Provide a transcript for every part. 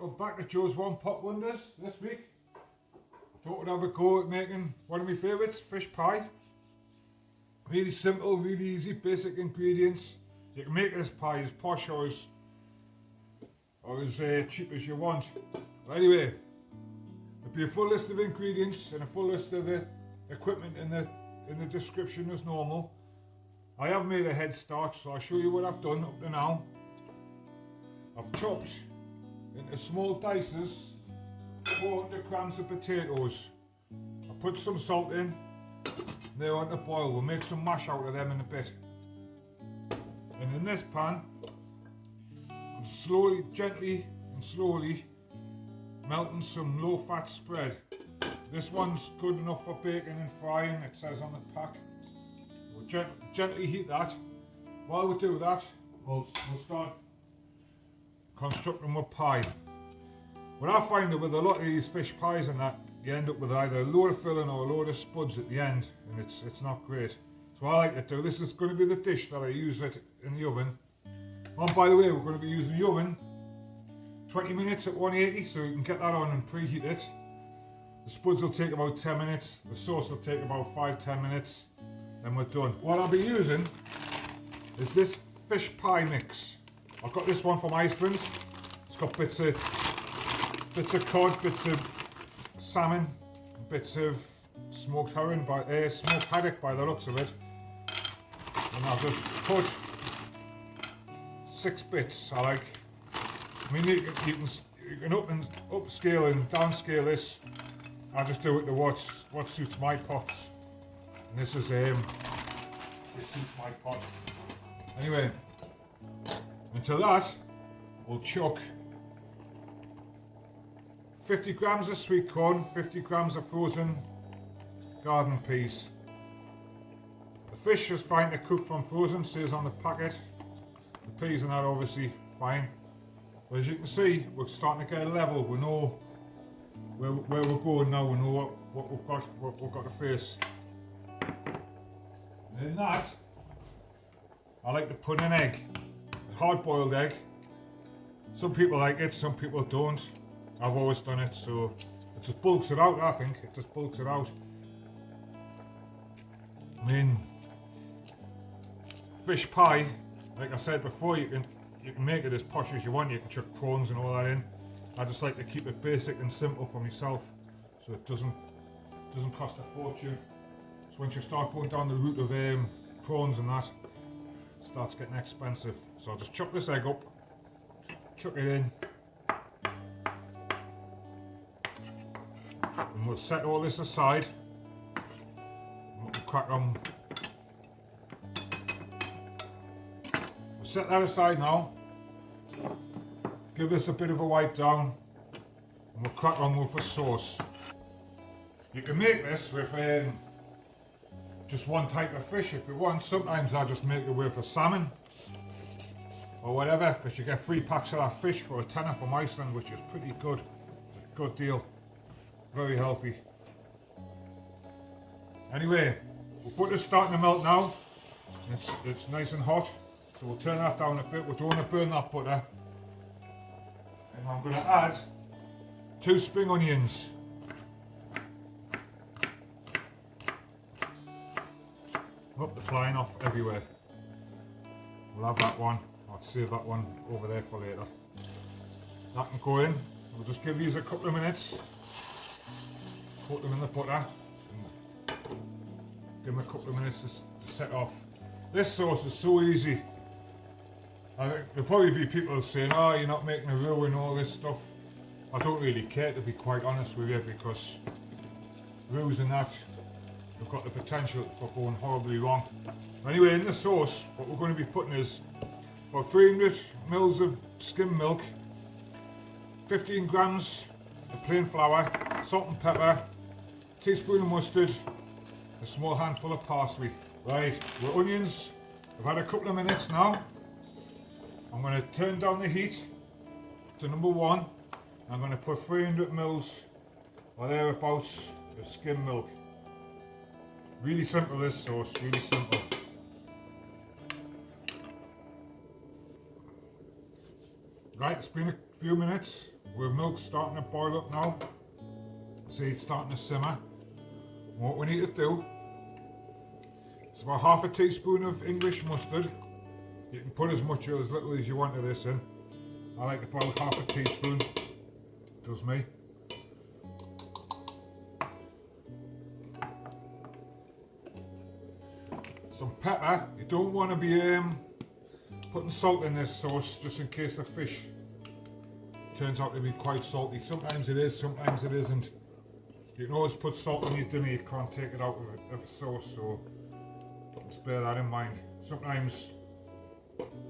we're back to Joe's One Pot Wonders this week. I thought I'd have a go at making one of my favourites, fish pie. Really simple, really easy, basic ingredients. You can make this pie as posh or as cheap as you want. But anyway, there'll be a full list of ingredients and a full list of the equipment in the description as normal. I have made a head start, so I'll show you what I've done up to now. I've chopped into small dices 400 grams of potatoes. I put some salt in, they're on to boil. We'll make some mash out of them in a bit. And in this pan, I'm gently and slowly melting some low fat spread. This one's good enough for baking and frying, it says on the pack. We'll gently heat that. While we do that, we'll start constructing my pie. What I find that with a lot of these fish pies and that, you end up with either a load of filling or a load of spuds at the end, and it's not great. So what I like to do, this is going to be the dish that I use it in the oven. And by the way, we're going to be using the oven 20 minutes at 180, so you can get that on and preheat it. The spuds will take about 10 minutes, the sauce will take about 5-10 minutes, then we're done. What I'll be using is this fish pie mix. I've got this one from Iceland. It's got bits of cod, bits of salmon, bits of smoked herring, smoked haddock by the looks of it. And I'll just put 6 bits. I mean, you can upscale and downscale this. I just do it to what suits my pots. And this suits my pot. Anyway. Into that, we'll chuck 50 grams of sweet corn, 50 grams of frozen garden peas. The fish is fine to cook from frozen, says on the packet. The peas and that obviously fine. But as you can see, we're starting to get a level. We know where we're going now. We know what we've got to face. And in that, I like to put an egg. Hard-boiled egg. Some people like it, some people don't. I've always done it, so it just bulks it out, I think. It just bulks it out. I mean, fish pie, like I said before, you can make it as posh as you want. You can chuck prawns and all that in. I just like to keep it basic and simple for myself, so it doesn't cost a fortune. So once you start going down the route of prawns and that, it starts getting expensive. So I'll just chop this egg up, chuck it in, and we'll set all this aside. We'll crack on. We'll set that aside now. Give this a bit of a wipe down, and we'll crack on with the sauce. You can make this with just one type of fish if you want. Sometimes I just make it with a salmon or whatever, because you get 3 packs of that fish for a tenner from Iceland, which is pretty good. It's a good deal. Very healthy. Anyway, we'll put this starting to melt now. It's nice and hot, so we'll turn that down a bit. We don't want to burn that butter. And I'm going to add 2 spring onions. Up, the flying off everywhere. We'll have that one. I'll save that one over there for later. That can go in. We'll just give these a couple of minutes. Put them in the butter. And give them a couple of minutes to set off. This sauce is so easy. I think there'll probably be people saying, "Oh, you're not making a roux and all this stuff." I don't really care, to be quite honest with you, because roux and that, we've got the potential for going horribly wrong. Anyway, in the sauce, what we're going to be putting is about 300 ml of skim milk, 15 grams of plain flour, salt and pepper, a teaspoon of mustard, a small handful of parsley. Right, the onions have had a couple of minutes now. I'm going to turn down the heat to number 1. I'm going to put 300 ml or thereabouts of skim milk. Really simple, this sauce, really simple. Right, it's been a few minutes. with milk starting to boil up now. See, it's starting to simmer. What we need to do is about half a teaspoon of English mustard. You can put as much or as little as you want of this in. I like about half a teaspoon. Does me. Some pepper. You don't want to be putting salt in this sauce just in case the fish turns out to be quite salty. Sometimes it is, sometimes it isn't. You can always put salt in your dinner, you can't take it out of the sauce, so just bear that in mind. Sometimes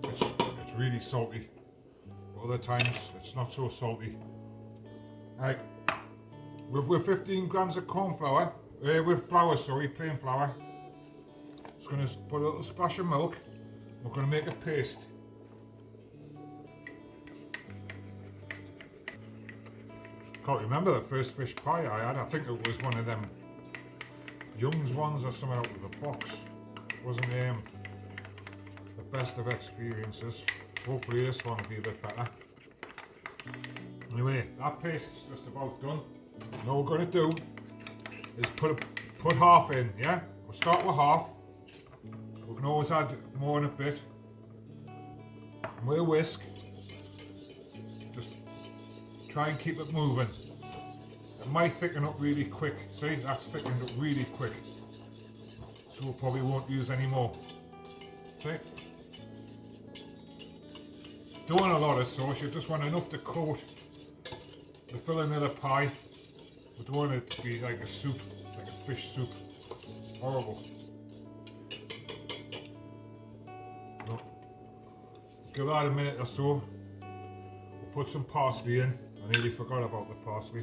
it's really salty, but other times it's not so salty. Right, with 15 grams of corn flour, with flour, sorry, plain flour. Just going to put a little splash of milk. We're going to make a paste. Can't remember the first fish pie I had. I think it was one of them Young's ones or something out of the box. It wasn't the best of experiences. Hopefully this one will be a bit better. Anyway, that paste's just about done. Now what we're going to do is put half in, yeah? We'll start with half. We can always add more in a bit. And with a whisk, just try and keep it moving. It might thicken up really quick. See, that's thickened up really quick. So we probably won't use any more. See? Don't want a lot of sauce, you just want enough to coat the filling of the pie. We don't want it to be like a soup, like a fish soup. Horrible. Give that a minute or so. We'll put some parsley in. I nearly forgot about the parsley.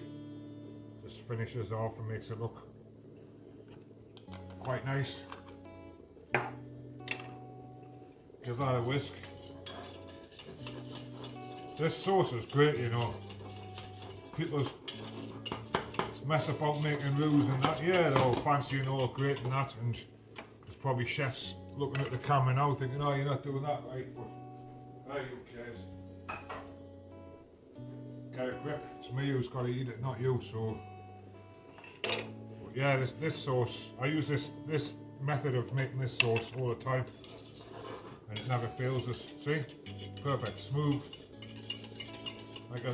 Just finishes off and makes it look quite nice. Give that a whisk. This sauce is great, you know. People mess about making roux and that. Yeah, they're all fancy and all great and that. And there's probably chefs looking at the camera now thinking, oh, you're not doing that right. But hey, who cares? Get a grip. It's me who's got to eat it, not you. So, but yeah, this sauce. I use this method of making this sauce all the time, and it never fails us. See, perfect, smooth, like a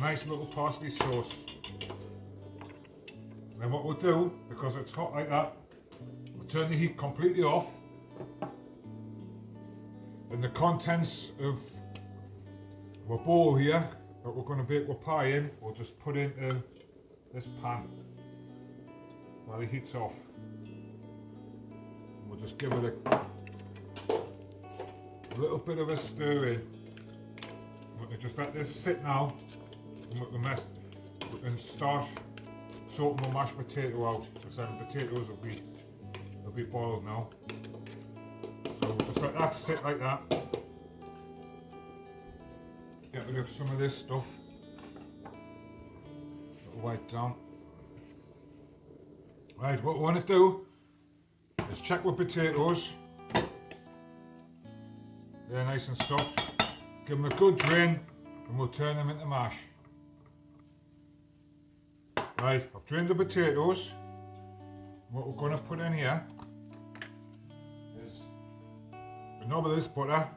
nice little parsley sauce. And what we'll do, because it's hot like that, we'll turn the heat completely off. And the contents of our bowl here that we're going to bake our pie in, we'll just put into this pan while the heat's off. And we'll just give it a little bit of a stir in. We can just let this sit now, and we can start sorting the mashed potato out, because then the potatoes will be boiled now. So we'll just let that sit like that. Get rid of some of this stuff. Little white down. Right, what we want to do is check with potatoes. They're nice and soft. Give them a good drain and we'll turn them into mash. Right, I've drained the potatoes. What we're going to put in here is a knob of this butter.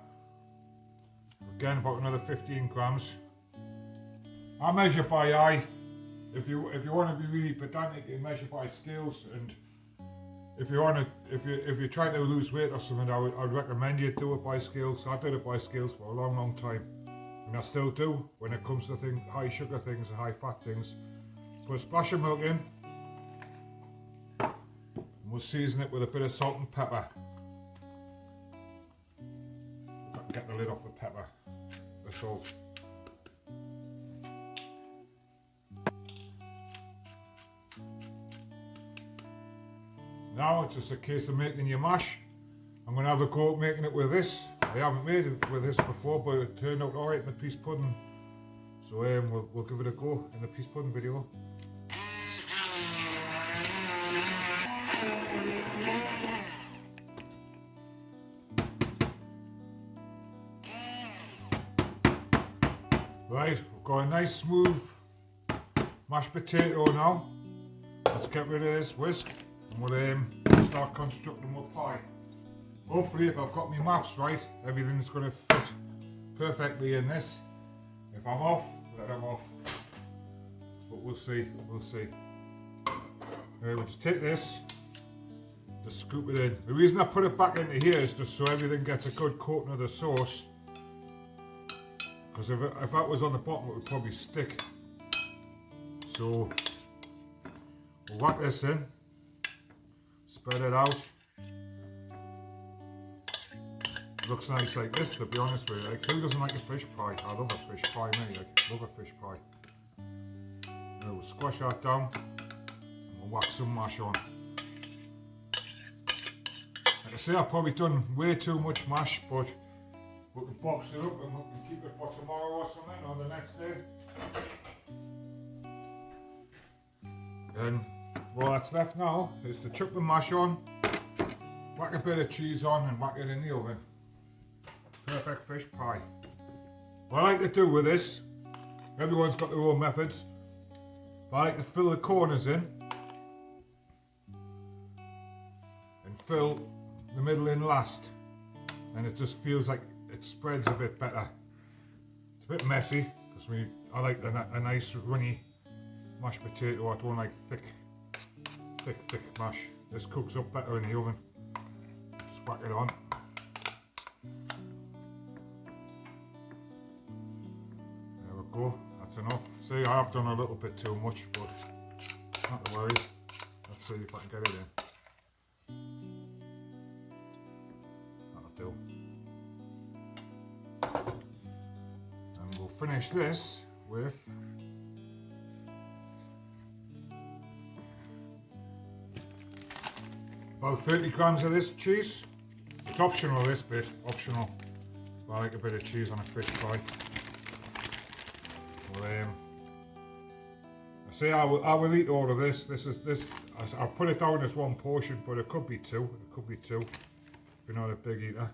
Again, about another 15 grams. I measure by eye. If you want to be really pedantic, you measure by scales. And if you're trying to lose weight or something, I'd recommend you do it by scales. I did it by scales for a long time, and I still do when it comes to high sugar things and high fat things. Put a splash of milk in, and we'll season it with a bit of salt and pepper. If I can get the lid off the pepper, the salt. Now it's just a case of making your mash. I'm going to have a go at making it with this. I haven't made it with this before, but it turned out alright in the peas pudding. So we'll give it a go in the peas pudding video. Right, we've got a nice smooth mashed potato now. Let's get rid of this whisk and we'll start constructing my pie. Hopefully, if I've got my maths right, everything's going to fit perfectly in this. If I'm off, then I'm off. But we'll see, we'll see. We'll just take this, just scoop it in. The reason I put it back into here is just so everything gets a good coating of the sauce. Because if that was on the bottom, it would probably stick. So we'll whack this in, spread it out. Looks nice like this, to be honest with you. Like, who doesn't like a fish pie? I love a fish pie, me. Like, love a fish pie. Now we'll squash that down and we'll whack some mash on. Like I say, I've probably done way too much mash, but we can box it up and we can keep it for tomorrow or something, or the next day. And all that's left now is to chuck the mash on, whack a bit of cheese on and whack it in the oven. Perfect fish pie. What I like to do with this, everyone's got their own methods, but I like to fill the corners in and fill the middle in last, and it just feels like it spreads a bit better. It's a bit messy because I like a nice runny mashed potato. I don't like thick mash. This cooks up better in the oven. Just whack it on. Go. That's enough. See, I have done a little bit too much, but not to worry. Let's see if I can get it in. That'll do. And we'll finish this with about 30 grams of this cheese. It's optional, this bit, optional. But I like a bit of cheese on a fish pie. I say I will eat all of this. I'll put it down as one portion, but it could be two. It could be two if you're not a big eater.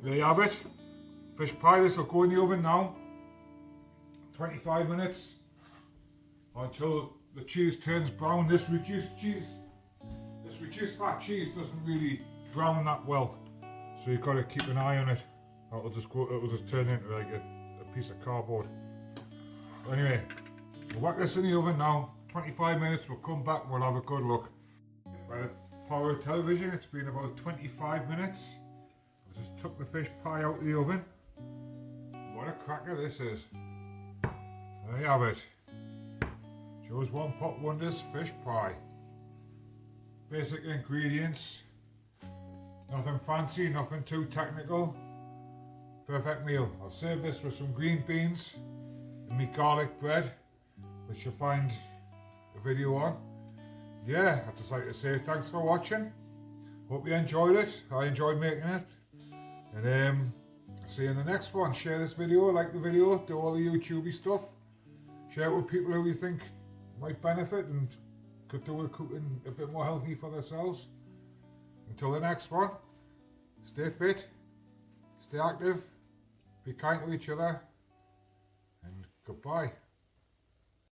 There you have it. Fish pie. This will go in the oven now. 25 minutes until the cheese turns brown. This reduced fat cheese doesn't really brown that well, so you've got to keep an eye on it. It'll just turn into like a piece of cardboard. But anyway, we'll whack this in the oven now. 25 minutes, we'll come back and we'll have a good look. By the power of television, it's been about 25 minutes. I just took the fish pie out of the oven. What a cracker this is. There you have it. Joe's One Pot Wonders fish pie. Basic ingredients. Nothing fancy, nothing too technical. Perfect meal. I'll serve this with some green beans and my garlic bread, which you'll find a video on. Yeah, I'd just like to say thanks for watching. Hope you enjoyed it. I enjoyed making it. And I'll see you in the next one. Share this video, like the video, do all the YouTubey stuff. Share it with people who you think might benefit and could do cooking a bit more healthy for themselves. Until the next one, stay fit, stay active, be kind to each other, and goodbye.